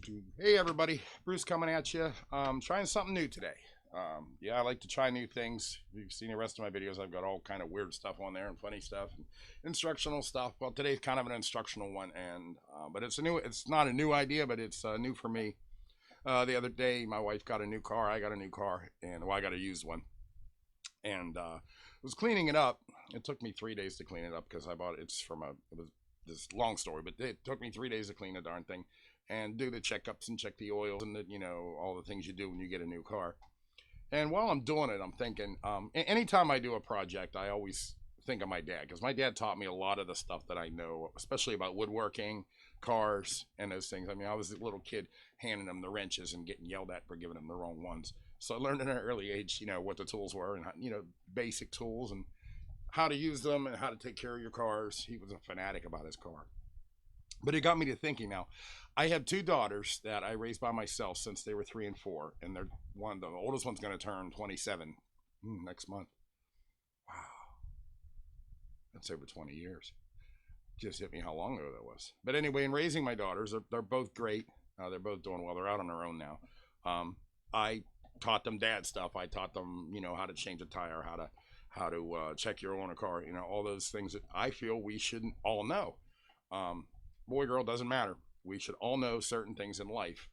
YouTube. Hey everybody, Bruce coming at you. Trying something new today. Yeah, I like to try new things. If you've seen the rest of my videos, I've got all kind of weird stuff on there and funny stuff and instructional stuff. Well, today's kind of an instructional one, and but it's not a new idea, but it's new for me. The other day, my wife got a new car. I got a new car, and well, I got a used one, and was cleaning it up. It took me 3 days to clean it up because I bought it. It was this long story, but it took me 3 days to clean the darn thing and do the checkups and check the oils and all the things you do when you get a new car. And while I'm doing it, I'm thinking, anytime I do a project, I always think of my dad, because my dad taught me a lot of the stuff that I know, especially about woodworking, cars, and those things. I mean, I was a little kid handing them the wrenches and getting yelled at for giving them the wrong ones. So I learned at an early age, what the tools were and, basic tools and how to use them and how to take care of your cars. He was a fanatic about his car. But it got me to thinking now. I have two daughters that I raised by myself since they were 3 and 4, and the oldest one's going to turn 27 next month. Wow, that's over 20 years. Just hit me how long ago that was. But anyway, in raising my daughters, they're both great. They're both doing well. They're out on their own now. I taught them dad stuff. I taught them, how to change a tire, how to check your own car, all those things that I feel we should all know. Boy, girl, doesn't matter. We should all know certain things in life,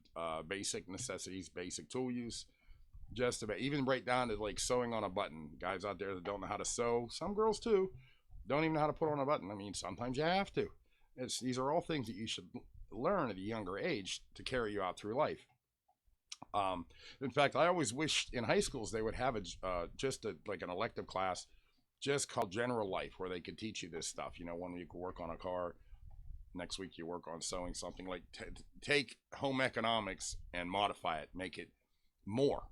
basic necessities, basic tool use, just about even right down to like sewing on a button. Guys out there that don't know how to sew, some girls too, don't even know how to put on a button. I mean, sometimes you have to. These are all things that you should learn at a younger age to carry you out through life. In fact, I always wished in high schools they would have like an elective class just called General Life, where they could teach you this stuff. One week you could work on a car, next week you work on sewing something. Like take home economics and modify it, make it more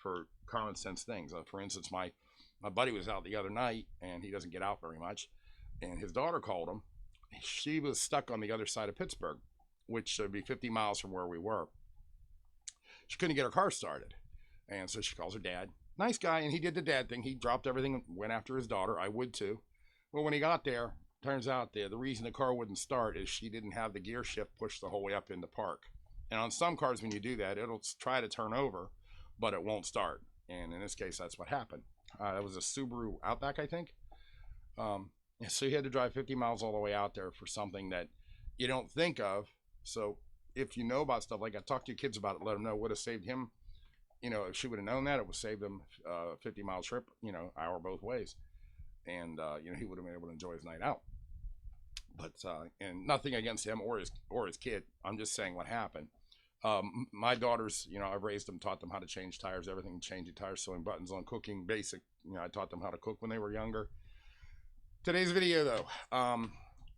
for common sense things. For instance, my buddy was out the other night, and he doesn't get out very much, and his daughter called him. She was stuck on the other side of Pittsburgh, which would be 50 miles from where we were. She couldn't get her car started, and so she calls her dad. Nice guy, and he did the dad thing. He dropped everything and went after his daughter. I would too. Well, when he got there, turns out the reason the car wouldn't start is she didn't have the gear shift pushed the whole way up into park. And on some cars, when you do that, it'll try to turn over, but it won't start. And in this case, that's what happened. That was a Subaru Outback, I think. So he had to drive 50 miles all the way out there for something that you don't think of. So if you know about stuff like I talked to your kids about it, let them know. Would have saved him, if she would have known that, it would save him a 50-mile trip, hour both ways. And, he would have been able to enjoy his night out. But, and nothing against him or his kid. I'm just saying what happened. My daughters, I've raised them, taught them how to change tires, everything, changing tires, sewing buttons on, cooking, basic. I taught them how to cook when they were younger. Today's video, though,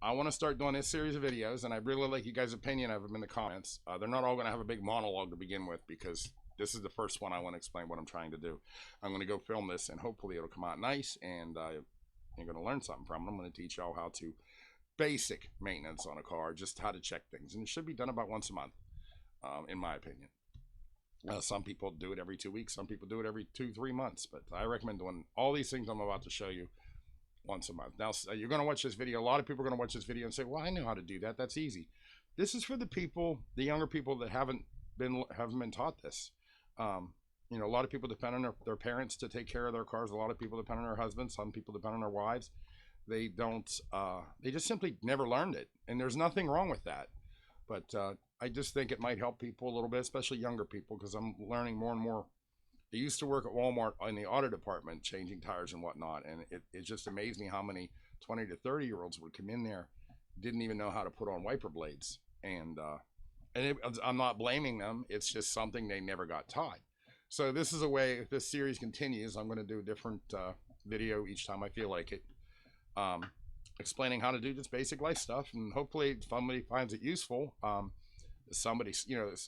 I want to start doing this series of videos, and I really like you guys' opinion of them in the comments. They're not all going to have a big monologue to begin with, because this is the first one I want to explain what I'm trying to do. I'm going to go film this, and hopefully it'll come out nice, and you're going to learn something from it. I'm going to teach y'all how to basic maintenance on a car, just how to check things, and it should be done about once a month, in my opinion. Some people do it every 2 weeks, some people do it every 2-3 months, but I recommend doing all these things I'm about to show you once a month. Now, you're going to watch this video. A lot of people are going to watch this video and say, well, I know how to do that. That's easy. This is for the people, the younger people that haven't been taught this. A lot of people depend on their parents to take care of their cars. A lot of people depend on their husbands. Some people depend on their wives. They just simply never learned it. And there's nothing wrong with that. But I just think it might help people a little bit, especially younger people, because I'm learning more and more. I used to work at Walmart in the auto department, changing tires and whatnot, and it just amazed me how many 20 to 30-year-olds would come in there, didn't even know how to put on wiper blades, and I'm not blaming them. It's just something they never got taught. So this is a way. If this series continues, I'm going to do a different video each time I feel like it, explaining how to do just basic life stuff, and hopefully somebody finds it useful. Somebody,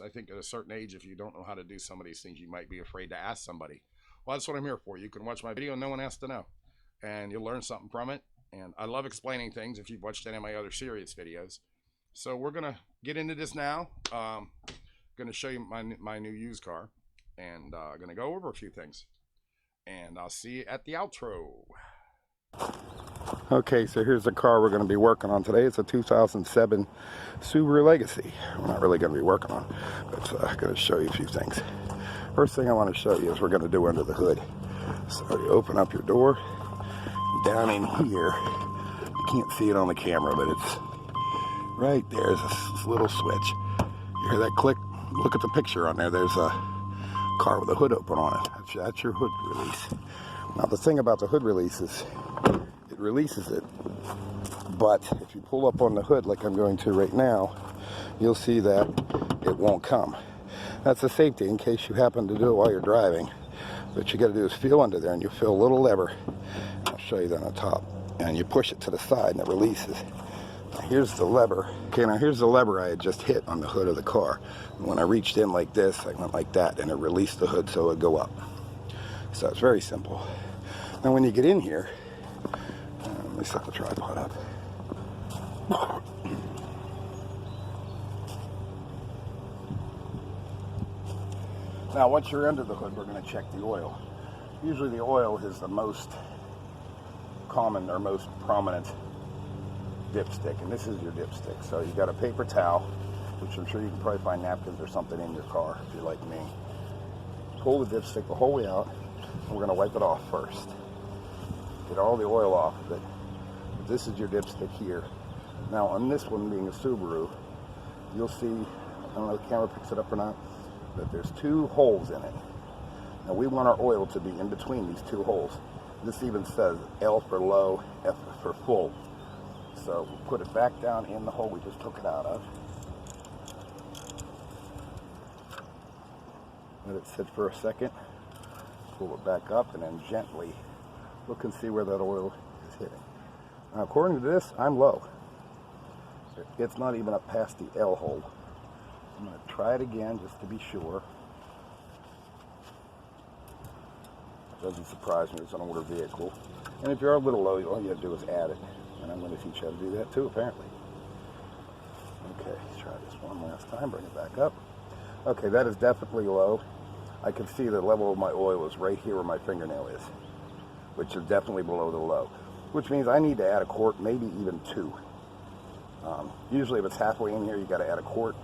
I think at a certain age, if you don't know how to do some of these things, you might be afraid to ask somebody. Well, that's what I'm here for. You can watch my video, no one has to know, and you'll learn something from it. And I love explaining things if you've watched any of my other serious videos. So we're gonna get into this now. Gonna show you my new used car, and gonna go over a few things, and I'll see you at the outro. Okay, so here's the car we're going to be working on today. It's a 2007 Subaru Legacy. We're not really going to be working on, but I'm going to show you a few things. First thing I want to show you is we're going to do under the hood. So you open up your door. Down in here, you can't see it on the camera, but it's right there. There's this little switch. You hear that click? Look at the picture on there. There's a car with a hood open on it. That's your hood release. Now the thing about the hood release is it releases it, but if you pull up on the hood like I'm going to right now, you'll see that it won't come. That's a safety in case you happen to do it while you're driving. What you got to do is feel under there, and you feel a little lever. I'll show you that on top. And you push it to the side and it releases. Now here's the lever. Okay, now here's the lever I had just hit on the hood of the car. And when I reached in like this, I went like that, and it released the hood so it would go up. So it's very simple. Now when you get in here, let me set the tripod up. Now once you're under the hood, we're going to check the oil. Usually the oil is the most common or most prominent dipstick, and this is your dipstick. So you got a paper towel, which I'm sure you can probably find napkins or something in your car if you're like me. Pull the dipstick the whole way out, and we're going to wipe it off first. Get all the oil off of it. This is your dipstick here. Now on this one, being a Subaru, you'll see, I don't know if the camera picks it up or not, but there's two holes in it. Now we want our oil to be in between these two holes. This even says L for low, F for full. So put it back down in the hole we just took it out of. Let it sit for a second. Pull it back up, and then gently look and see where that oil is hitting. Now according to this, I'm low. It's not even up past the L hole. I'm going to try it again just to be sure. Doesn't surprise me, it's an older vehicle. And if you're a little low, all you have to do is add it. And I'm going to teach you how to do that too, apparently. Okay, let's try this one last time, bring it back up. Okay, that is definitely low. I can see the level of my oil is right here where my fingernail is, which is definitely below the low. Which means I need to add a quart, maybe even two. Usually if it's halfway in here, you got to add a quart.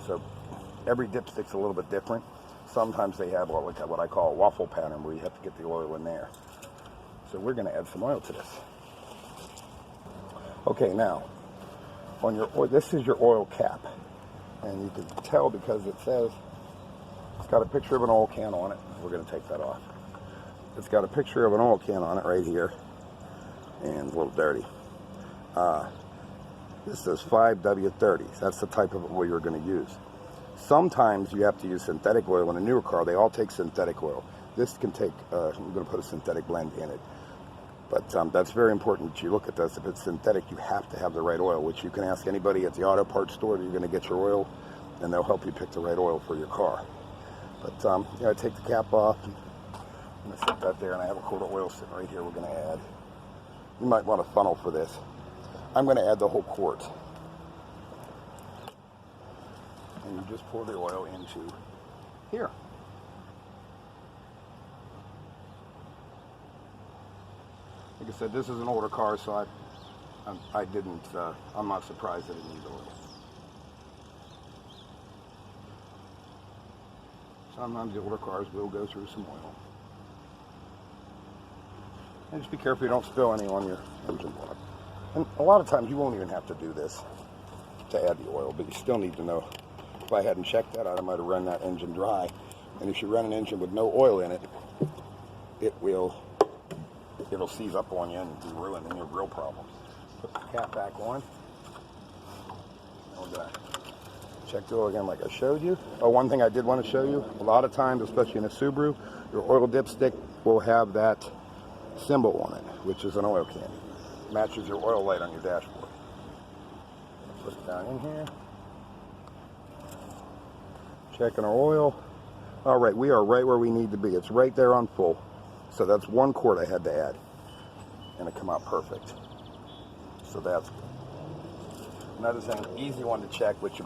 So every dipstick's a little bit different. Sometimes they have what I call a waffle pattern where you have to get the oil in there. So we're going to add some oil to this. Okay, now on your oil, this is your oil cap, and you can tell because it says it's got a picture of an oil can on it. We're going to take that off. It's got a picture of an oil can on it right here, and it's a little dirty. This says 5W30. That's the type of oil you're going to use. Sometimes you have to use synthetic oil. In a newer car, they all take synthetic oil. This can take, I'm going to put a synthetic blend in it. But that's very important that you look at this. If it's synthetic, you have to have the right oil, which you can ask anybody at the auto parts store that you're going to get your oil, and they'll help you pick the right oil for your car. But you know, I take the cap off, and I'm going to set that there, and I have a quart of oil sitting right here we're going to add. You might want a funnel for this. I'm going to add the whole quart. And you just pour the oil into here. Like I said, this is an older car, so I'm not surprised that it needs oil. Sometimes the older cars will go through some oil. And just be careful you don't spill any on your engine block. And a lot of times you won't even have to do this to add the oil, but you still need to know. If I hadn't checked that out, I might have run that engine dry. And if you run an engine with no oil in it, it'll seize up on you and be ruined, and you have real problems. Put the cap back on. And we're going to check the oil again like I showed you. Oh, one thing I did want to show you, a lot of times, especially in a Subaru, your oil dipstick will have that symbol on it, which is an oil can. It matches your oil light on your dashboard. Put it down in here. Checking our oil. All right, we are right where we need to be. It's right there on full. So that's 1 quart I had to add, and it come out perfect. So that's good. Another thing, easy one to check, which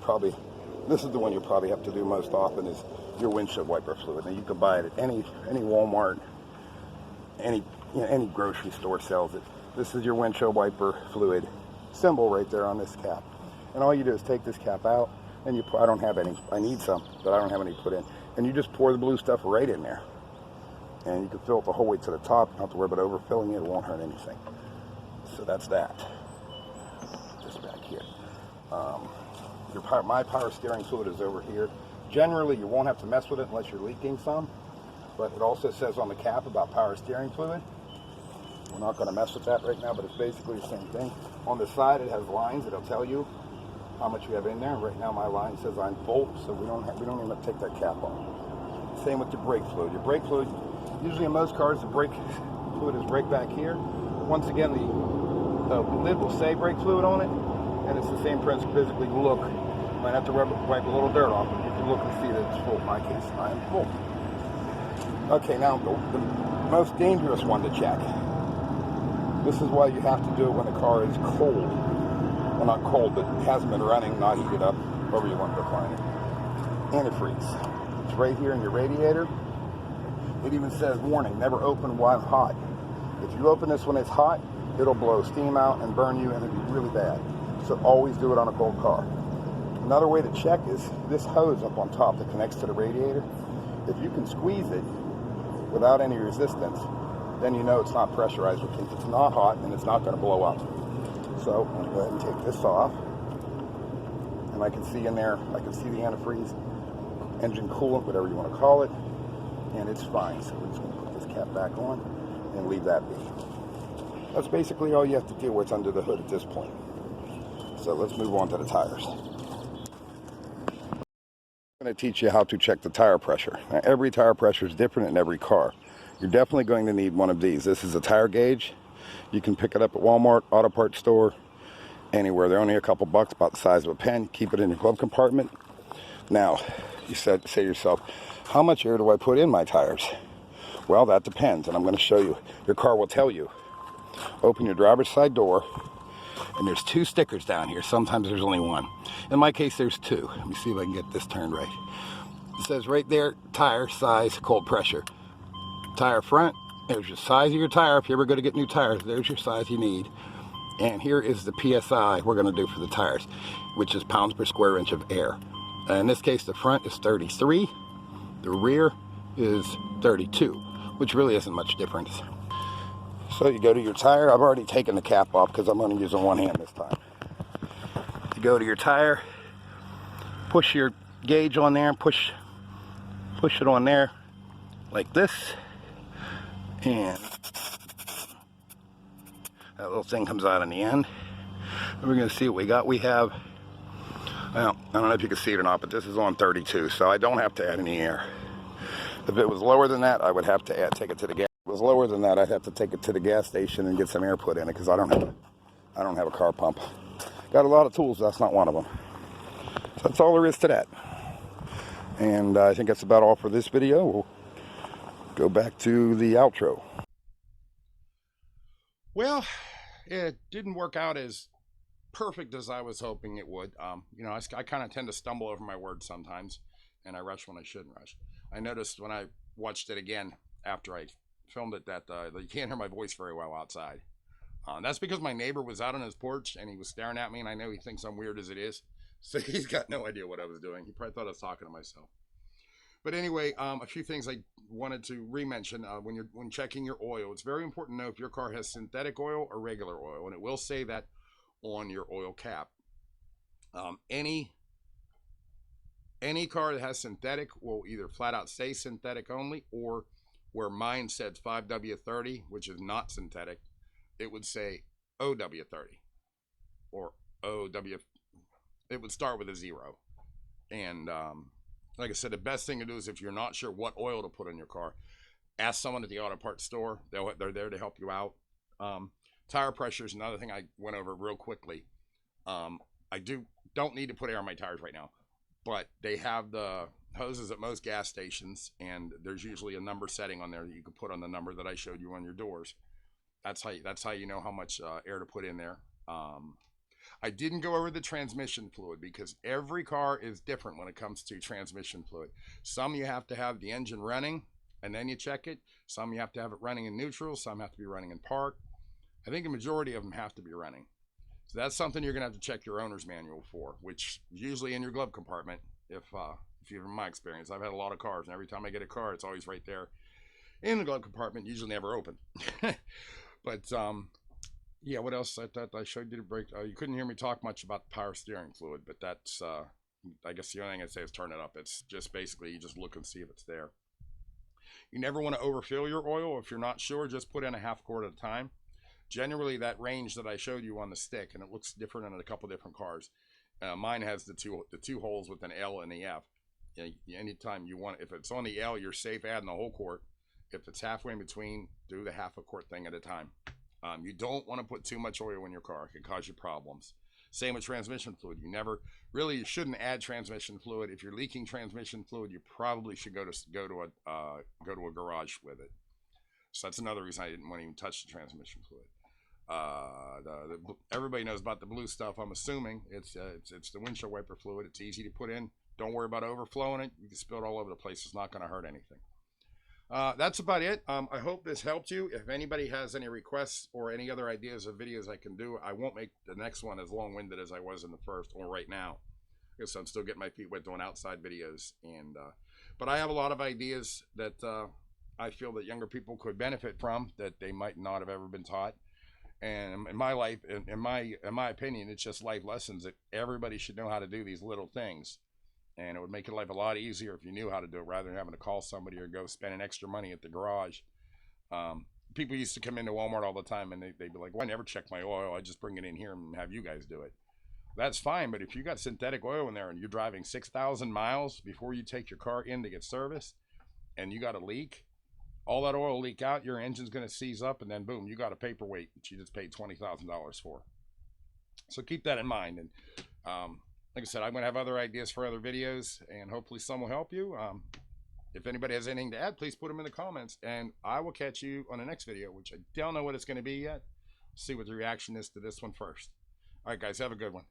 this is the one you probably have to do most often, is your windshield wiper fluid. Now you can buy it at any Walmart, any grocery store sells it. This is your windshield wiper fluid symbol right there on this cap. And all you do is take this cap out, and you put, I don't have any, I need some, but I don't have any put in. And you just pour the blue stuff right in there. And you can fill it the whole way to the top. Not to worry about overfilling it, it won't hurt anything. So that's that. Just back here. My power steering fluid is over here. Generally, you won't have to mess with it unless you're leaking some. But it also says on the cap about power steering fluid. We're not going to mess with that right now, but it's basically the same thing. On the side, it has lines that'll tell you how much you have in there. Right now, my line says I'm full, so we don't even have to take that cap off. Same with your brake fluid. Your brake fluid, usually in most cars, the brake fluid is right back here. Once again, the lid will say brake fluid on it, and it's the same principle. Physically look, you might have to wipe a little dirt off, but you can look and see that it's full. In my case, I am full. Okay, now the most dangerous one to check. This is why you have to do it when the car is cold. Well, not cold, but it hasn't been running, not heated up, however you want to define it. Antifreeze. It's right here in your radiator. It even says, warning, never open while hot. If you open this when it's hot, it'll blow steam out and burn you, and it'll be really bad. So always do it on a cold car. Another way to check is this hose up on top that connects to the radiator. If you can squeeze it without any resistance, then you know it's not pressurized, which means it's not hot and it's not going to blow up. So I'm going to go ahead and take this off. And I can see in there, I can see the antifreeze, engine coolant, whatever you want to call it. And it's fine. So we're just going to put this cap back on and leave that be. That's basically all you have to do what's under the hood at this point. So let's move on to the tires. I'm going to teach you how to check the tire pressure. Now, every tire pressure is different in every car. You're definitely going to need one of these. This is a tire gauge. You can pick it up at Walmart, auto parts store, anywhere. They're only a couple bucks, about the size of a pen. Keep it in your glove compartment. Now, you say to yourself, how much air do I put in my tires? Well, that depends, and I'm going to show you. Your car will tell you. Open your driver's side door, and there's two stickers down here. Sometimes there's only one. In my case, there's two. Let me see if I can get this turned right. It says right there, tire size, cold pressure. Tire front, there's your size of your tire. If you're ever going to get new tires, there's your size you need. And here is the PSI we're going to do for the tires, which is pounds per square inch of air. In this case, the front is 33. The rear is 32, which really isn't much difference. So you go to your tire. I've already taken the cap off because I'm only using one hand this time. You go to your tire, push your gauge on there, push it on there like this, and that little thing comes out on the end. And we're going to see what we got. We have, well, I don't know if you can see it or not, but this is on 32, so I don't have to add any air. If it was lower than that, I would have to take it to the gas. If it was lower than that, I'd have to take it to the gas station and get some air put in it because I don't have a car pump. Got a lot of tools, that's not one of them. So that's all there is to that. And I think that's about all for this video. We'll go back to the outro. Well, it didn't work out as perfect as I was hoping it would. You know, I kind of tend to stumble over my words sometimes, and I rush when I shouldn't rush. I noticed when I watched it again after I filmed it that you can't hear my voice very well outside. That's because my neighbor was out on his porch and he was staring at me, and I know he thinks I'm weird as it is. So he's got no idea what I was doing. He probably thought I was talking to myself. But anyway, a few things I wanted to re-mention. When checking your oil, it's very important to know if your car has synthetic oil or regular oil, and it will say that on your oil cap. Any car that has synthetic will either flat out say synthetic only, or where mine said 5W30, which is not synthetic, it would say OW30 or OW. It would start with a 0. And like I said, the best thing to do is if you're not sure what oil to put in your car, ask someone at the auto parts store. They're there to help you out. Tire pressure is another thing I went over real quickly. I don't need to put air on my tires right now, but they have the hoses at most gas stations, and there's usually a number setting on there that you can put on the number that I showed you on your doors. That's how you know how much air to put in there. I didn't go over the transmission fluid because every car is different when it comes to transmission fluid. Some you have to have the engine running and then you check it. Some you have to have it running in neutral. Some have to be running in park. I think a majority of them have to be running. So that's something you're gonna have to check your owner's manual for, which is usually in your glove compartment. If you're in my experience, I've had a lot of cars, and every time I get a car, it's always right there in the glove compartment. Usually never open. But yeah, what else? I thought I showed you the brake. You couldn't hear me talk much about the power steering fluid, but that's I guess the only thing I'd say is turn it up. It's just basically you just look and see if it's there. You never want to overfill your oil. If you're not sure, just put in a half quart at a time. Generally, that range that I showed you on the stick, and it looks different on a couple different cars. Mine has the two holes with an L and the F. Anytime you want, if it's on the L, you're safe adding the whole quart. If it's halfway in between, do the half a quart thing at a time. You don't want to put too much oil in your car. It can cause you problems. Same with transmission fluid. You shouldn't add transmission fluid. If you're leaking transmission fluid, you probably should go to a garage with it. So that's another reason I didn't want to even touch the transmission fluid. Everybody knows about the blue stuff. I'm assuming it's the windshield wiper fluid. It's easy to put in. Don't worry about overflowing it. You can spill it all over the place. It's not going to hurt anything. That's about it. I hope this helped you. If anybody has any requests or any other ideas of videos I can do, I won't make the next one as long-winded as I was in the first or right now, because I'm still getting my feet wet doing outside videos. But I have a lot of ideas that I feel that younger people could benefit from that they might not have ever been taught. And in my life, in my opinion, it's just life lessons that everybody should know how to do these little things. And it would make your life a lot easier if you knew how to do it rather than having to call somebody or go spending extra money at the garage. People used to come into Walmart all the time and they'd be like, well, I never check my oil. I just bring it in here and have you guys do it. That's fine. But if you got synthetic oil in there and you're driving 6,000 miles before you take your car in to get service and you got a leak, all that oil will leak out, your engine's going to seize up, and then boom, you got a paperweight that you just paid $20,000 for. So keep that in mind. And like I said, I'm going to have other ideas for other videos, and hopefully some will help you. If anybody has anything to add, please put them in the comments, and I will catch you on the next video, which I don't know what it's going to be yet. See what the reaction is to this one first. All right, guys, have a good one.